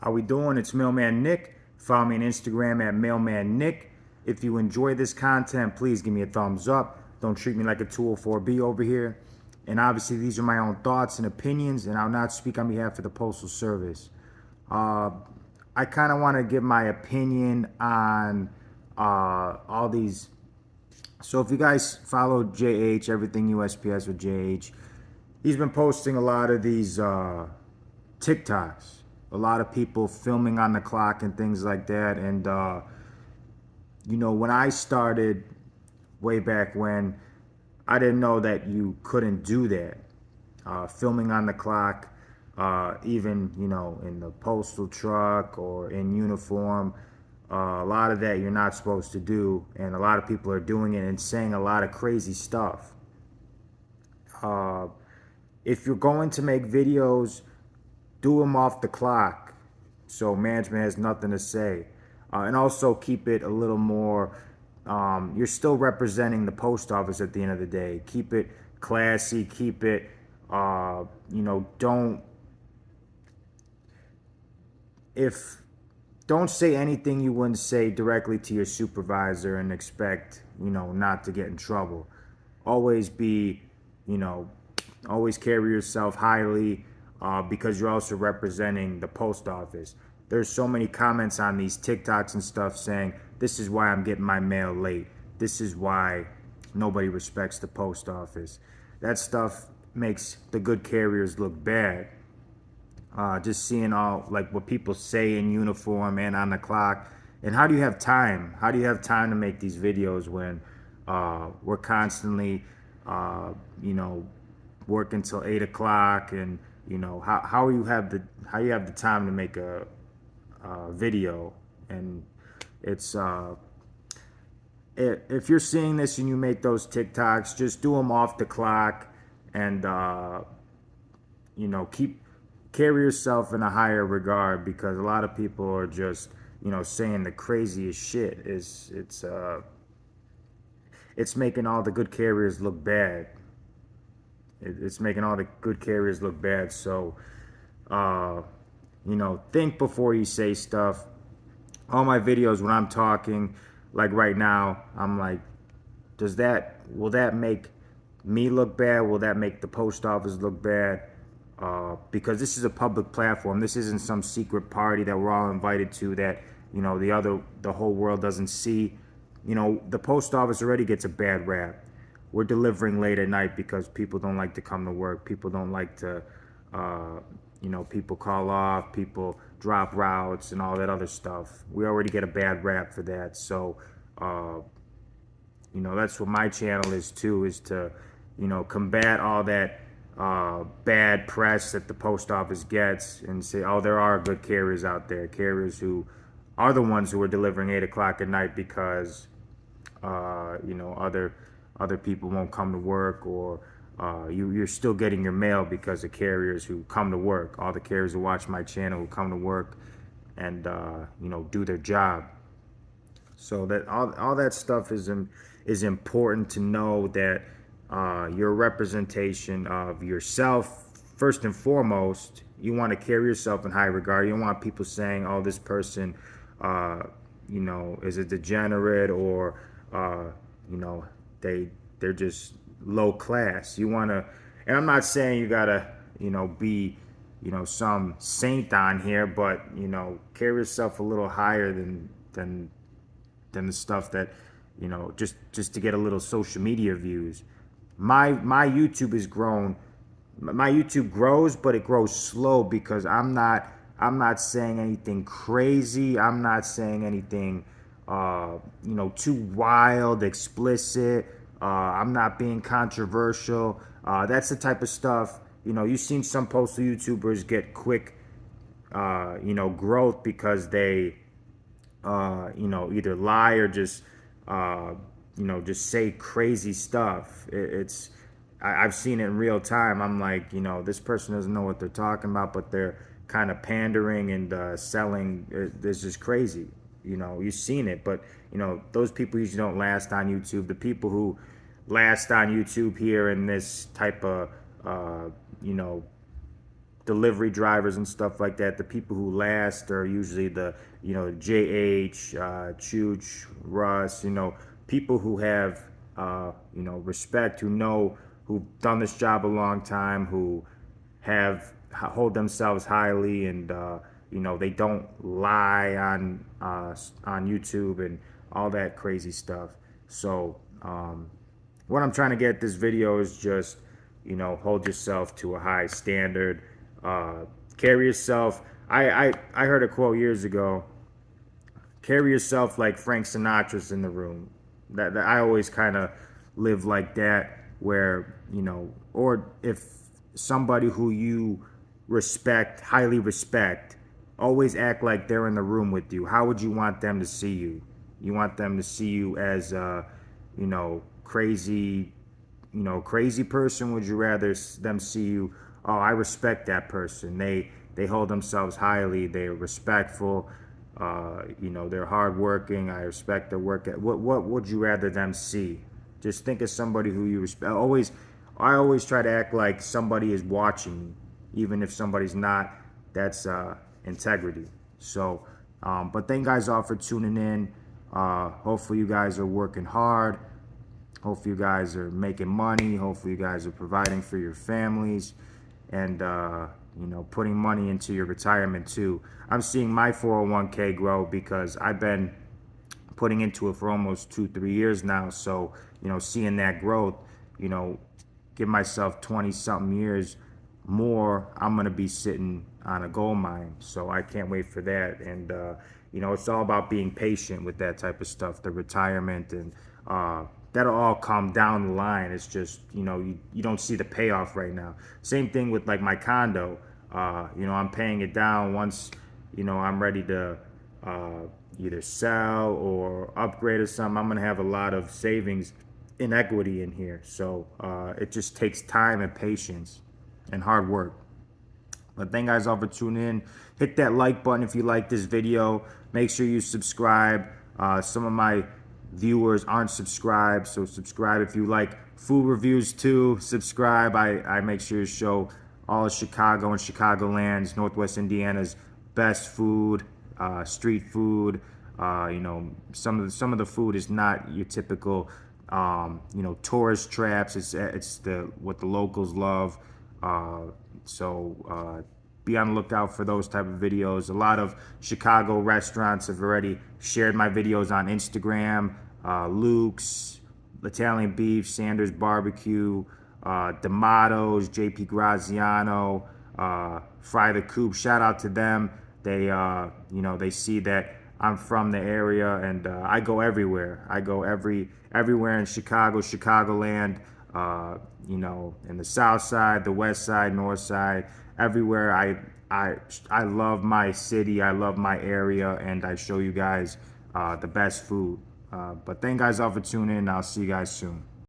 How we doing? It's Mailman Nick. Follow me on Instagram at Mailman Nick. If you enjoy this content, please give me a thumbs up. Don't treat me like a 204B over here. And obviously, these are my own thoughts and opinions, and I'll not speak on behalf of the Postal Service. Uh, I kind of want to give my opinion on all these. So, if you guys follow JH, everything USPS with JH, he's been posting a lot of these TikToks. A lot of people filming on the clock and things like that. And, when I started way back when, I didn't know that you couldn't do that. Filming on the clock, even, in the postal truck or in uniform, a lot of that you're not supposed to do. And a lot of people are doing it and saying a lot of crazy stuff. Uh, if you're going to make videos, do them off the clock so management has nothing to say. And also keep it a little more, you're still representing the post office at the end of the day. Keep it classy, keep it, don't, if, don't say anything you wouldn't say directly to your supervisor and expect, not to get in trouble. Always be, you know, always carry yourself highly because you're also representing the post office. There's so many comments on these TikToks and stuff saying, this is why I'm getting my mail late. This is why nobody respects the post office. That stuff makes the good carriers look bad. Just seeing all like what people say in uniform and on the clock. And how do you have time? How do you have time to make these videos when we're constantly, you know, working till 8 o'clock, and how you have the time to make a video? And it's if you're seeing this and you make those TikToks, just do them off the clock, and keep carry yourself in a higher regard, because a lot of people are just saying the craziest shit. It's making all the good carriers look bad. It's making all the good carriers look bad. So think before you say stuff. All my videos, when I'm talking, like right now, I'm like, will that make me look bad? Will that make the post office look bad? Because this is a public platform. This isn't some secret party that we're all invited to that the whole world doesn't see. The post office already gets a bad rap. We're delivering late at night because people don't like to come to work. People don't like to, people call off, people drop routes and all that other stuff. We already get a bad rap for that. So, that's what my channel is too, is to, combat all that bad press that the post office gets, and say, oh, there are good carriers out there, carriers who are the ones who are delivering 8 o'clock at night because, other people won't come to work, or you're still getting your mail because of carriers who come to work. All the carriers who watch my channel who come to work and do their job. So that all that stuff is important to know, that you're a representation of yourself first and foremost. You want to carry yourself in high regard. You don't want people saying, "Oh, this person, is a degenerate," or they're just low class. You want to, and I'm not saying you gotta be some saint on here, but carry yourself a little higher than the stuff that just to get a little social media views. My YouTube has grown. My YouTube grows, but it grows slow because I'm not saying anything crazy. I'm not saying anything too wild, explicit. I'm not being controversial. That's the type of stuff, you've seen some postal YouTubers get quick growth because they either lie or just just say crazy stuff. I've seen it in real time. I'm like, this person doesn't know what they're talking about, but they're kind of pandering and selling. It's just crazy. You've seen it, but those people usually don't last on YouTube. The people who last on YouTube here in this type of delivery drivers and stuff like that, the people who last are usually the, JH, Chooch, Russ, people who have, respect, who've done this job a long time, who hold themselves highly, and they don't lie on YouTube and all that crazy stuff. So what I'm trying to get this video is just, hold yourself to a high standard. Carry yourself. I heard a quote years ago. Carry yourself like Frank Sinatra's in the room. That I always kind of live like that, where or if somebody who you respect, highly respect, always act like they're in the room with you. How would you want them to see you? You want them to see you as crazy, crazy person? Would you rather them see you, oh, I respect that person, they hold themselves highly, they're respectful, they're hardworking, I respect their work? What would you rather them see? Just think of somebody who you respect. I always try to act like somebody is watching me, even if somebody's not. That's integrity. So, but thank you guys all for tuning in. Hopefully you guys are working hard. Hopefully you guys are making money. Hopefully you guys are providing for your families, and putting money into your retirement too. I'm seeing my 401k grow because I've been putting into it for almost 2-3 years now. So seeing that growth, give myself 20 something years more, I'm gonna be sitting on a gold mine. So I can't wait for that. And it's all about being patient with that type of stuff, the retirement, and that'll all come down the line. It's just you don't see the payoff right now. Same thing with like my condo. I'm paying it down. Once I'm ready to either sell or upgrade or something, I'm gonna have a lot of savings in equity in here. So it just takes time and patience and hard work. But thank you guys all for tuning in. Hit that like button if you like this video. Make sure you subscribe. Some of my viewers aren't subscribed, so subscribe. If you like food reviews too, subscribe. I make sure to show all of Chicago and Chicagoland's, Northwest Indiana's best food, street food. Some of the food is not your typical tourist traps. It's what the locals love. So be on the lookout for those type of videos. A lot of Chicago restaurants have already shared my videos on Instagram. Luke's, Italian Beef, Sanders Barbecue, D'Amato's, JP Graziano, Fry the Coop. Shout out to them. They see that I'm from the area, and I go everywhere. I go everywhere in Chicago, Chicagoland. In the South Side, the West Side, North Side, everywhere. I love my city. I love my area, and I show you guys the best food. But thank you guys all for tuning in. I'll see you guys soon.